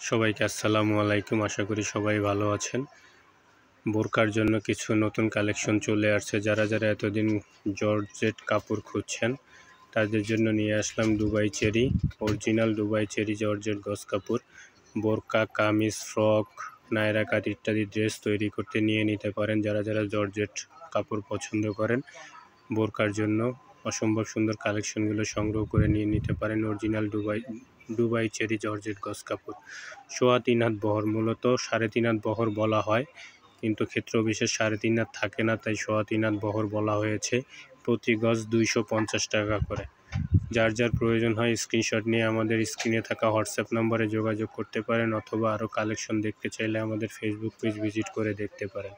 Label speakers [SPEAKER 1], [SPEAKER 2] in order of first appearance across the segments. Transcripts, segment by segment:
[SPEAKER 1] সবাইকে আসসালামু আলাইকুম। আশা করি সবাই ভালো আছেন। বোরকার জন্য কিছু নতুন কালেকশন চলে আসছে। যারা এতদিন জর্জেট কাপড় খুঁজছেন তাদের জন্য নিয়ে আসলাম Dubai cherry, original Dubai cherry georgette গজ কাপড়। বোরকা, কামিজ, ফ্রক, নায়রা কাট ইত্যাদি ড্রেস তৈরি করতে নিয়ে নিতে পারেন। যারা জর্জেট কাপড় পছন্দ করেন, বোরকার জন্য অসম্ভব সুন্দর কালেকশনগুলো সংগ্রহ করে নিয়ে নিতে পারেন। অরিজিনাল দুবাই চেরি জর্জেট গজ কাপড়, 3.5 হাত বহর, মূলত 3.5 হাত বহর বলা হয়, কিন্তু ক্ষেত্র বিশেষ 3.5 হাত থাকে না, তাই 3.5 হাত বহর বলা হয়েছে। প্রতি গজ 250 টাকা করে। যার প্রয়োজন হয় স্ক্রিনশট নিয়ে আমাদের স্ক্রিনে থাকা হোয়াটসঅ্যাপ নম্বরে যোগাযোগ করতে পারেন, অথবা আরও কালেকশন দেখতে চাইলে আমাদের ফেসবুক পেজ ভিজিট করে দেখতে পারেন।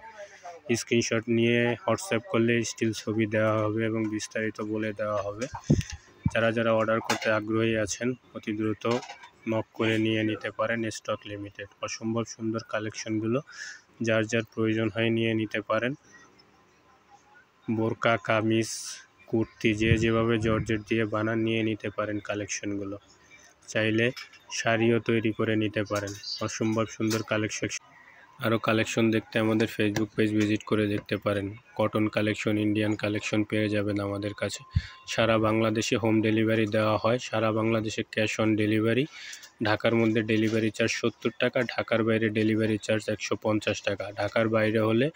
[SPEAKER 1] স্ক্রিনশট নিয়ে হোয়াটসঅ্যাপ করলে স্টিল ছবি দেওয়া হবে এবং বিস্তারিত বলে দেওয়া হবে। যারা অর্ডার করতে আগ্রহী আছেন অতি দ্রুত নক করে নিয়ে নিতে পারেন। Stock limited. অসম্ভব সুন্দর কালেকশনগুলো যার প্রয়োজন হয় নিয়ে নিতে পারেন। বোরকা, কামিজ, কুর্তি যেভাবে জর্জেট দিয়ে বানান নিয়ে নিতে পারেন কালেকশনগুলো। চাইলে শাড়িও তৈরি করে নিতে পারেন। অসম্ভব সুন্দর কালেকশন। আরও কালেকশন দেখতে আমাদের ফেসবুক পেজ ভিজিট করে দেখতে পারেন। কটন কালেকশন, ইন্ডিয়ান কালেকশন পেয়ে যাবেন আমাদের কাছে। সারা বাংলাদেশে হোম ডেলিভারি দেওয়া হয়। সারা বাংলাদেশে ক্যাশ অন ডেলিভারি। ঢাকার মধ্যে ডেলিভারি চার্জ 70 টাকা, ঢাকার বাইরে ডেলিভারি চার্জ 150 টাকা। ঢাকার বাইরে হলে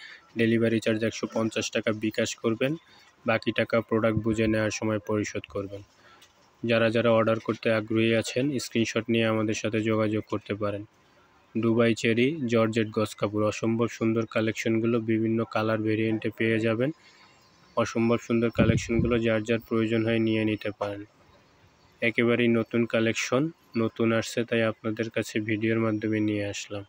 [SPEAKER 1] ডেলিভারি চার্জ 150 টাকা বিকাশ করবেন, বাকি টাকা প্রোডাক্ট বুঝে নেওয়ার সময় পরিশোধ করবেন। যারা অর্ডার করতে আগ্রহী আছেন স্ক্রিনশট নিয়ে আমাদের সাথে যোগাযোগ করতে পারেন। দুবাই চেরি জর্জেট গজ কাপড়, অসম্ভব সুন্দর কালেকশনগুলো বিভিন্ন কালার ভেরিয়েন্টে পেয়ে যাবেন। অসম্ভব সুন্দর কালেকশনগুলো যার প্রয়োজন হয় নিয়ে নিতে পারেন। একেবারেই নতুন কালেকশন, নতুন আসছে, তাই আপনাদের কাছে ভিডিওর মাধ্যমে নিয়ে আসলাম।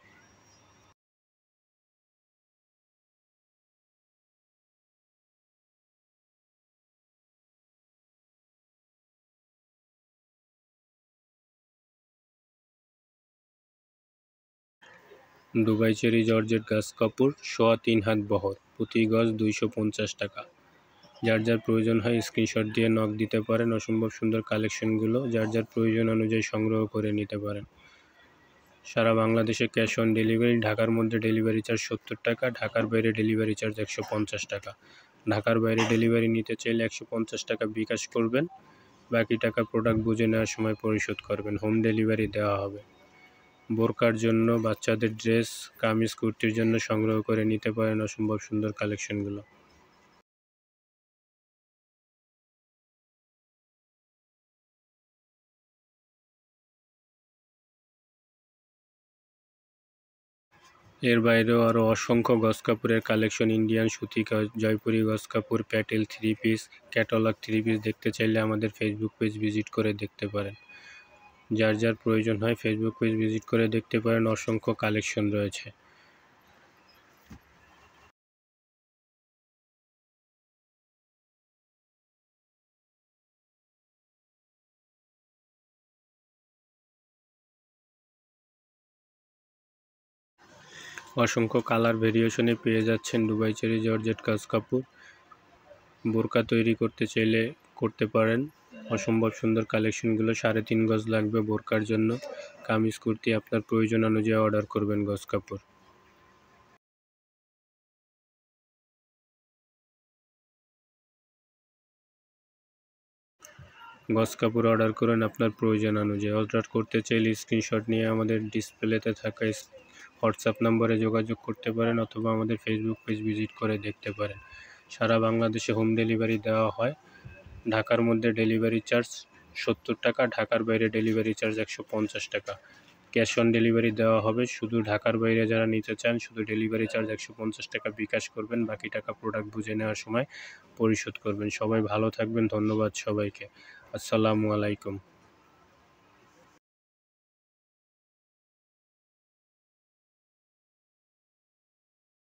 [SPEAKER 1] দুবাই চেরি জর্জেট গজ কাপড়, 3.5 হাত বহর, প্রতি গজ 250 টাকা। যার প্রয়োজন হয় স্ক্রিনশট দিয়ে নক দিতে পারেন। অসম্ভব সুন্দর কালেকশনগুলো যার প্রয়োজন অনুযায়ী সংগ্রহ করে নিতে পারেন। সারা বাংলাদেশে ক্যাশ অন ডেলিভারি। ঢাকার মধ্যে ডেলিভারি চার্জ 70 টাকা, ঢাকার বাইরে ডেলিভারি চার্জ 150 টাকা। ঢাকার বাইরে ডেলিভারি নিতে চাইলে 150 টাকা বিকাশ করবেন, বাকি টাকা প্রোডাক্ট বুঝে নেওয়ার সময় পরিশোধ করবেন। হোম ডেলিভারি দেওয়া হবে। বোরকার জন্য, বাচ্চাদের ড্রেস, কামিজ, কুর্তির জন্য সংগ্রহ করে নিতে পারেন অসম্ভব সুন্দর কালেকশনগুলো। এর বাইরেও আরও অসংখ্য গজ কাপড়ের কালেকশন, ইন্ডিয়ান সুতি, জয়পুরি গজ কাপড়, প্যাটেল, 3 পিস, ক্যাটালগ 3 পিস দেখতে চাইলে আমাদের ফেসবুক পেজ ভিজিট করে দেখতে পারেন। যার প্রয়োজন হয় ফেসবুক পেজ ভিজিট করে দেখতে পারেন। অসংখ্য কালেকশন রয়েছে। অসংখ্য কালার ভেরিয়েশনে পেয়ে যাচ্ছেন দুবাই চেরি জর্জেট গজ কাপড়। বোরকা তৈরি করতে চাইলে করতে পারেন। অসম্ভব সুন্দর কালেকশনগুলো। 3.5 গজ লাগবে বোরকার জন্য। কামিজ, কুর্তি আপনার প্রয়োজন অনুযায়ী অর্ডার করবেন গজ কাপড়। গজ কাপড় অর্ডার করুন আপনার প্রয়োজন অনুযায়ী। অর্ডার করতে চাইলে স্ক্রিনশট নিয়ে আমাদের ডিসপ্লেতে থাকা হোয়াটসঅ্যাপ নম্বরে যোগাযোগ করতে পারেন, অথবা আমাদের ফেসবুক পেজ ভিজিট করে দেখতে পারেন। সারা বাংলাদেশে হোম ডেলিভারি দেওয়া হয়। ঢাকার মধ্যে ডেলিভারি চার্জ 70 টাকা, ঢাকার বাইরে ডেলিভারি চার্জ 150 টাকা। ক্যাশ অন ডেলিভারি দেওয়া হবে। শুধু ঢাকার বাইরে যারা নিতে চান শুধু ডেলিভারি চার্জ 150 টাকা বিকাশ করবেন, বাকি টাকা প্রোডাক্ট বুঝে নেওয়ার সময় পরিশোধ করবেন। সবাই ভালো থাকবেন। ধন্যবাদ সবাইকে। আসসালামু আলাইকুম।